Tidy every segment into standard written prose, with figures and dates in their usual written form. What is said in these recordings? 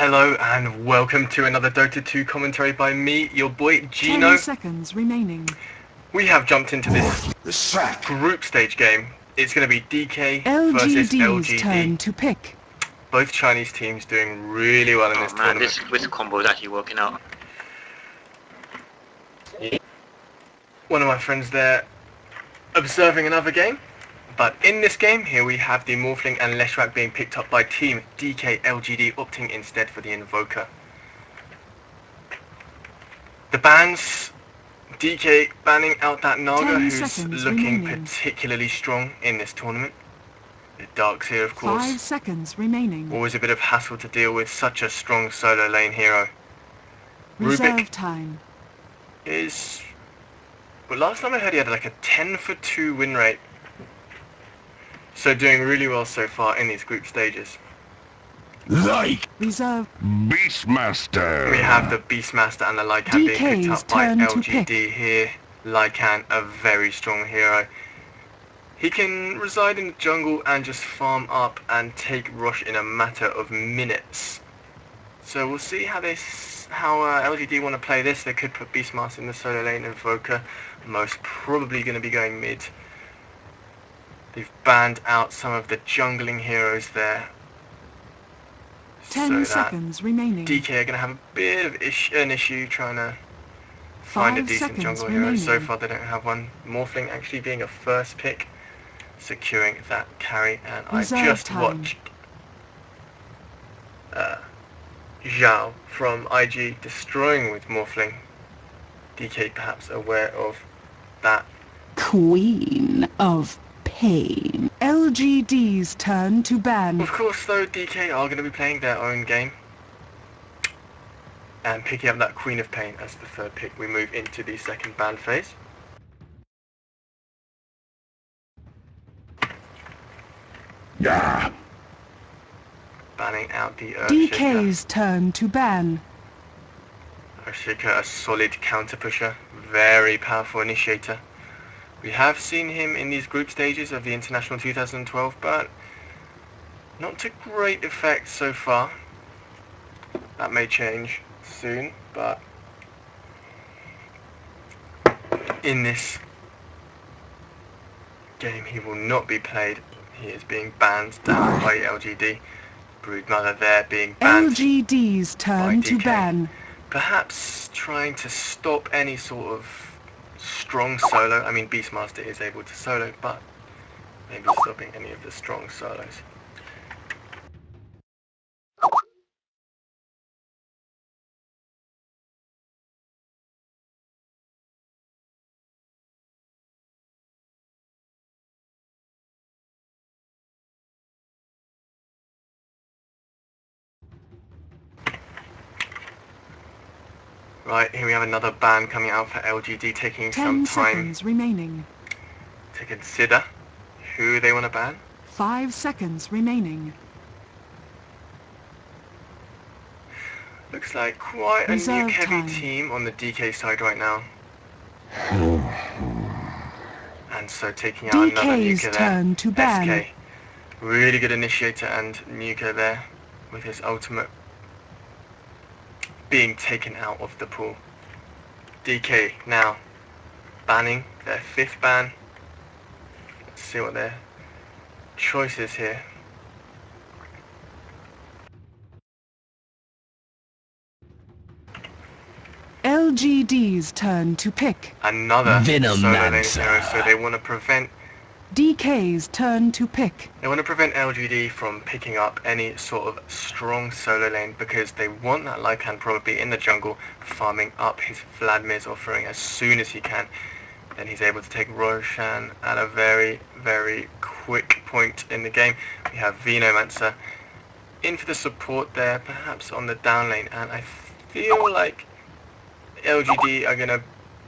Hello and welcome to another Dota 2 commentary by me, your boy Gino. 10 seconds remaining. We have jumped into this group stage game. It's going to be DK versus LGD's LGD. turn to pick. Both Chinese teams doing really well in this tournament. This combo is actually working out. One of my friends there observing another game. But in this game, here we have the Morphling and Leshrac being picked up by Team DK LGD, opting instead for the Invoker. The bans, DK banning out that Naga, who's looking particularly strong in this tournament. The Darks here, of course. 5 seconds remaining. Always a bit of hassle to deal with such a strong solo lane hero. Reserve time is... Well, last time I heard he had like a 10-for-2 win rate. So doing really well so far in these group stages. Reserve. Beastmaster. We have the Beastmaster and the Lycan being picked up by LGD here. Lycan, a very strong hero. He can reside in the jungle and just farm up and take Rush in a matter of minutes. So we'll see how LGD want to play this. They could put Beastmaster in the solo lane and Invoker. Most probably going to be going mid. They've banned out some of the jungling heroes there. 10 seconds remaining. DK are going to have a bit of an issue trying to find a decent jungle hero. So far they don't have one. Morphling actually being a first pick, securing that carry. And I just watched Zhao from IG destroying with Morphling. DK perhaps aware of that. Queen of Pain. LGD's turn to ban. Of course though, DK are going to be playing their own game and picking up that Queen of Pain as the third pick. We move into the second ban phase. Yeah. Banning out the Earthshaker. DK's turn to ban. Earthshaker, a solid counter pusher, very powerful initiator. We have seen him in these group stages of the International 2012, but not to great effect so far. That may change soon, but in this game he will not be played. He is being banned down by LGD. Broodmother there being banned. LGD's turn to ban. Perhaps trying to stop any sort of strong solo. I mean, Beastmaster is able to solo, but maybe stopping any of the strong solos. Right, here we have another ban coming out for LGD, taking some time remaining to consider who they want to ban. 5 seconds remaining. Looks like quite a nuke-heavy team on the DK side right now. And so taking out another nuker turn to ban. SK. Really good initiator and nuker there with his ultimate being taken out of the pool. DK now banning their 5th ban. Let's see what their choice is here. LGD's turn to pick. Another solo lane hero, so they want to prevent DK's turn to pick. They want to prevent LGD from picking up any sort of strong solo lane because they want that Lycan probably in the jungle farming up his Vladimir's offering as soon as he can. Then he's able to take Roshan at a very, very quick point in the game. We have Venomancer in for the support there, perhaps on the down lane, and I feel like LGD are going to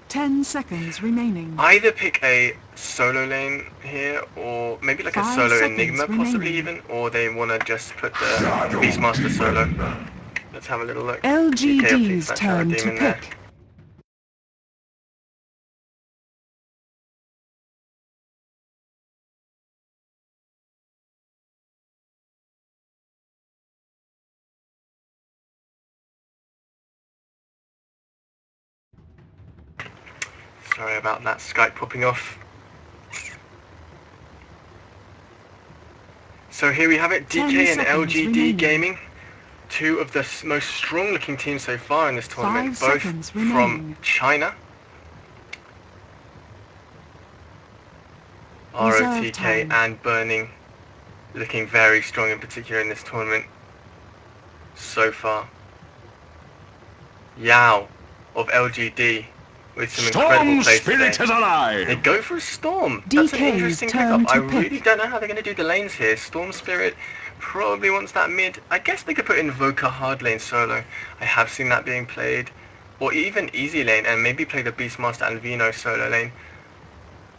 10 seconds remaining. either pick a solo lane here, or maybe like a solo Enigma possibly even, or they want to just put the Beastmaster solo. Let's have a little look. LGD's turn to pick. Sorry about that Skype popping off. So here we have it, DK and LGD remaining. Gaming. Two of the most strong looking teams so far in this tournament, both from China. ROTK and Burning looking very strong in particular in this tournament so far. Yao of LGD with some incredible plays Spirit today. is alive. They go for a Storm. DK's That's an interesting turn pickup. I to pick. really don't know how they're going to do the lanes here. Storm Spirit probably wants that mid. I guess they could put Invoker hard lane solo. I have seen that being played. Or even easy lane and maybe play the Beastmaster and Vino solo lane.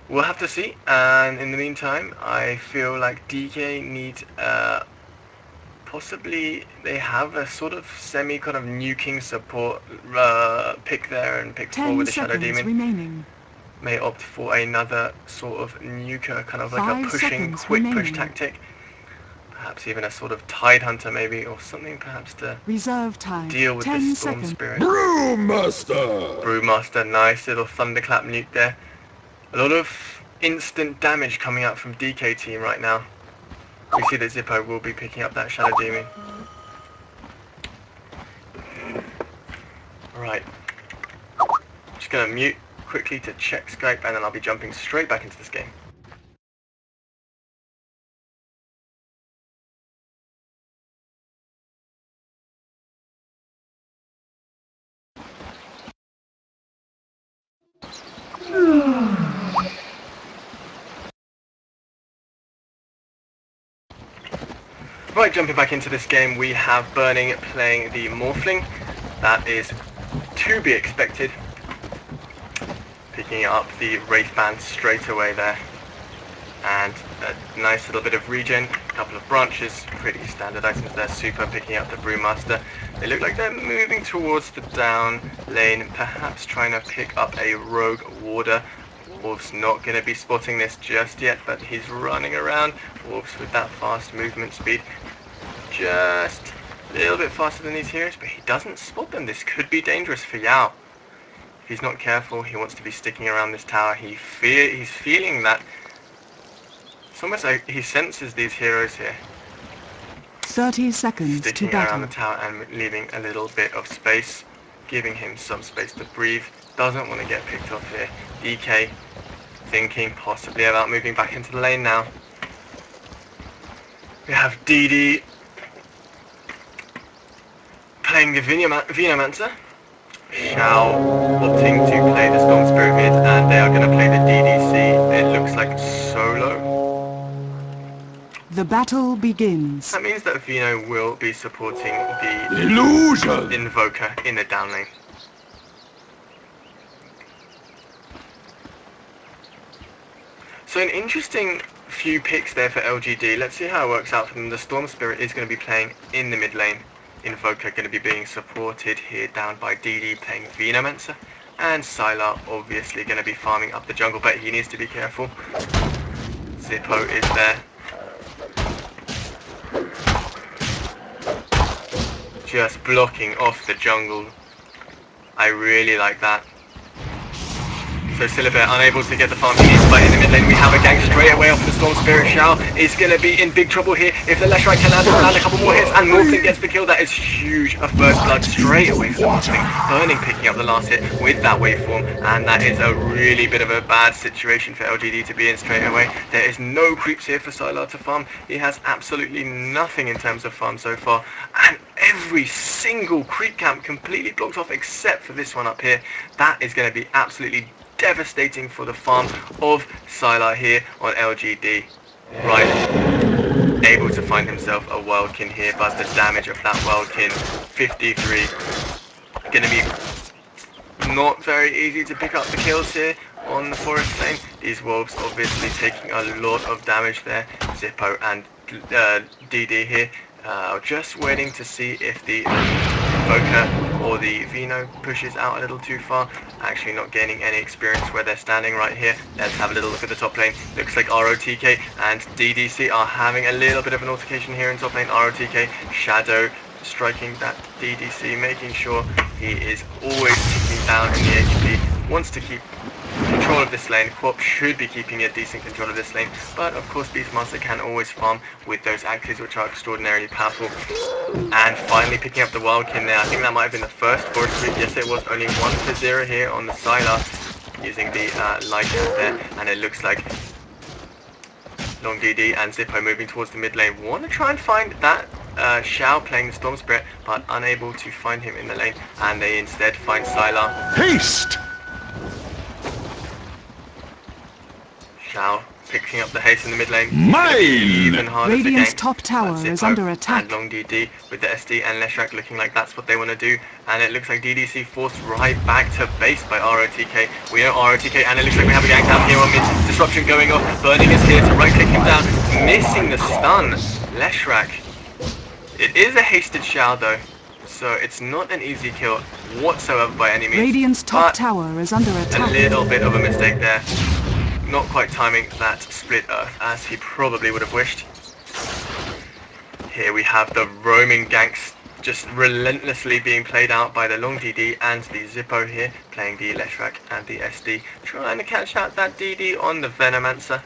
We'll have to see. And in the meantime, I feel like DK needs possibly they have a sort of semi kind of nuking support pick there and pick 4 with the Shadow Demon. Remaining. May opt for another sort of nuker, kind of like a pushing quick push tactic. Perhaps even a sort of Tide Hunter maybe, or something perhaps to reserve time. deal with this Storm Spirit. Brewmaster. Brewmaster, nice little thunderclap nuke there. A lot of instant damage coming out from DK team right now. We see that Zippo will be picking up that Shadow Demon. Right. Just gonna mute quickly to check Skype and then I'll be jumping straight back into this game. Right, jumping back into this game, we have Burning playing the Morphling. That is to be expected. Picking up the Wraith Band straight away there. And a nice little bit of regen, a couple of branches, pretty standard items there. Super picking up the Brewmaster. They look like they're moving towards the down lane, perhaps trying to pick up a Rogue Warder. Wolf's not going to be spotting this just yet, but he's running around. Wolf's with that fast movement speed. Just a little bit faster than these heroes, but he doesn't spot them. This could be dangerous for Yao. If he's not careful, he wants to be sticking around this tower. He's feeling that. It's almost like he senses these heroes here. 30 seconds sticking to around battle. the tower and leaving a little bit of space, giving him some space to breathe. Doesn't want to get picked off here. DK thinking possibly about moving back into the lane now. We have DD playing the Venomancer. Shao opting to play the Storm Spirit mid, and they are going to play the DDC. It looks like solo. The battle begins. That means that Vino will be supporting the Illusion. Invoker in the down lane. So an interesting few picks there for LGD. Let's see how it works out for them. The Storm Spirit is going to be playing in the mid lane. Invoker going to be being supported here down by DD playing Venomancer. And Sylar obviously going to be farming up the jungle, but he needs to be careful. Zippo is there. Just blocking off the jungle. I really like that. So Silibet unable to get the farm he needs, but in the mid lane we have a gank straight away off the Storm Spirit. Shao is going to be in big trouble here. If the left right can land a couple more hits and Morphling gets the kill, that is huge. A first blood straight away for the Morphling. Burning picking up the last hit with that waveform, and that is a really bit of a bad situation for LGD to be in straight away. There is no creeps here for Sylar to farm. He has absolutely nothing in terms of farm so far, and every single creep camp completely blocked off except for this one up here. That is going to be absolutely devastating for the farm of Sylar here on LGD. Right, able to find himself a Worldkin here, but the damage of that Worldkin, 53, going to be not very easy to pick up the kills here on the forest lane. These wolves obviously taking a lot of damage there. Zippo and DD here, just waiting to see if the Invoker or the Vino pushes out a little too far. Actually not gaining any experience where they're standing right here. Let's have a little look at the top lane. Looks like ROTK and DDC are having a little bit of an altercation here in top lane. ROTK, Shadow striking that DDC, making sure he is always ticking down in the HP. Wants to keep control of this lane. Quap should be keeping a decent control of this lane, but of course Beastmaster can always farm with those axes, which are extraordinarily powerful. And finally picking up the wild kill there. I think that might have been the first forest sweep. Yes, it was only 1-0 here on the Sylar using the Lycan there, and it looks like Long DD and Zippo moving towards the mid lane. Want to try and find that Xiao playing the Storm Spirit, but unable to find him in the lane, and they instead find Sylar. Haste! Xiao picking up the haste in the mid lane. Mine! Even harder Radiant's to gank. top tower Zippo is under attack. And Long DD with the SD and Leshrac looking like that's what they want to do. And it looks like DDC forced right back to base by ROTK. We know ROTK, and it looks like we have a gank down here on mid. Disruption going off. Burning is here to right click him down. Missing the stun. Leshrac. It is a hasted Xiao though, so it's not an easy kill whatsoever by any means. Radiant's top but tower is under a attack. little bit of a mistake there. Not quite timing that split earth as he probably would have wished. Here we have the roaming ganks just relentlessly being played out by the Long DD and the Zippo here, playing the Leshrac and the SD, trying to catch out that DD on the Venomancer.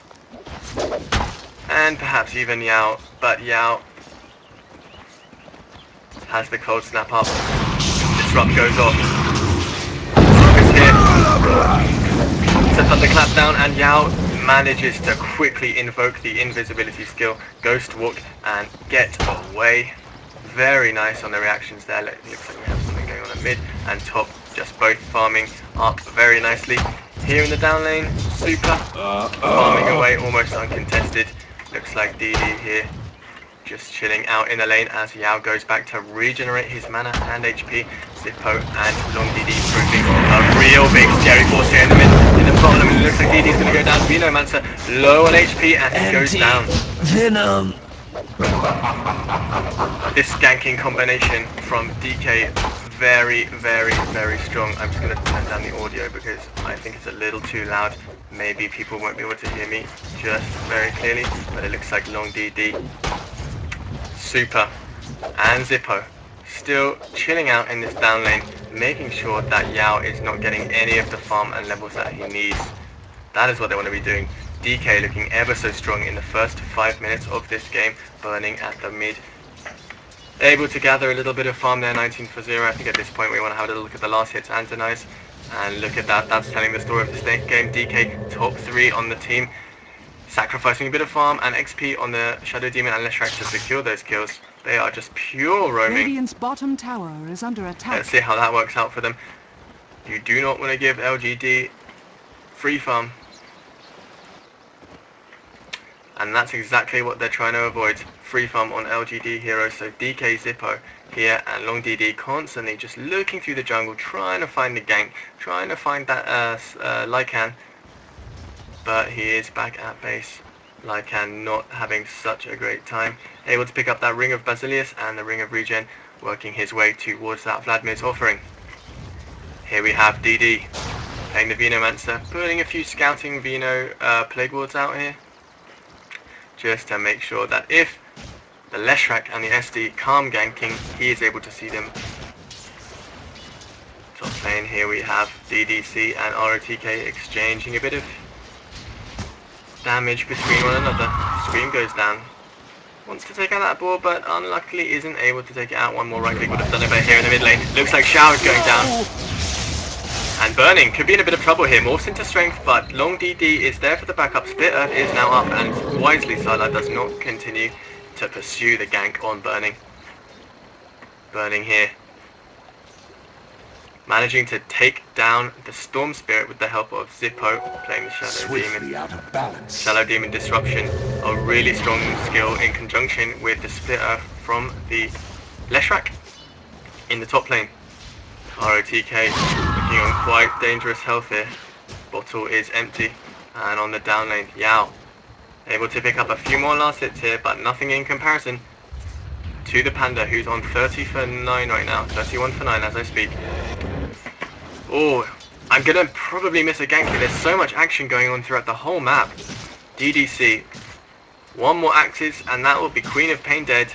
And perhaps even Yao, but Yao has the cold snap up. Disrupt goes off. Disrupt is here. Sets up the clap down, and Yao manages to quickly invoke the invisibility skill, Ghost Walk, and get away. Very nice on the reactions there. Looks like we have something going on at mid and top, just both farming up very nicely. Here in the down lane, Super farming away almost uncontested. Looks like DD here just chilling out in the lane as Yao goes back to regenerate his mana and HP. Zippo and Long DD proving a real big scary force here in the bottom. It looks like DD's going to go down. Venomancer low on HP and he goes down. Venom! This ganking combination from DK, very, very, very strong. I'm just going to turn down the audio because I think it's a little too loud. Maybe people won't be able to hear me just very clearly, but it looks like Long DD, Super, and Zippo still chilling out in this down lane, making sure that Yao is not getting any of the farm and levels that he needs. That is what they want to be doing. DK looking ever so strong in the first 5 minutes of this game, burning at the mid. Able to gather a little bit of farm there, 19-0. I think at this point we want to have a look at the last hits Antonize. And look at that, that's telling the story of this game. DK top 3 on the team, sacrificing a bit of farm and XP on the Shadow Demon and Leshrac to secure those kills. They are just pure roaming. Radiant's bottom tower is under attack. Let's see how that works out for them. You do not want to give LGD free farm. And that's exactly what they're trying to avoid. Free farm on LGD heroes. So DK Zippo here and Long DD constantly just looking through the jungle, trying to find the gank, trying to find that Lycan. But he is back at base. Lycan not having such a great time. Able to pick up that Ring of Basilius and the Ring of Regen, working his way towards that Vladimir's offering. Here we have DD playing the Venomancer, putting a few scouting Veno Plague Wards out here, just to make sure that if the Leshrac and the SD calm ganking, he is able to see them. Top lane, here we have DDC and ROTK exchanging a bit of damage between one another. Scream goes down. Wants to take out that board, but unluckily isn't able to take it out. One more right click would have done it, but here in the mid lane, looks like Xiao is going down. And Burning could be in a bit of trouble here. Morphs into strength, but Long DD is there for the backup. Split Earth is now up, and wisely Sylar does not continue to pursue the gank on Burning. Burning here, managing to take down the Storm Spirit with the help of Zippo playing the Shadow Demon. Out of balance. Shadow Demon Disruption, a really strong skill in conjunction with the Split Earth from the Leshrac in the top lane. ROTK looking on quite dangerous health here. Bottle is empty, and on the down lane, Yao able to pick up a few more last hits here, but nothing in comparison to the Panda, who's on 30 for 9 right now, 31 for 9 as I speak. Oh, I'm gonna probably miss a gank here. There's so much action going on throughout the whole map. DDC, one more Axis, and that will be Queen of Pain dead.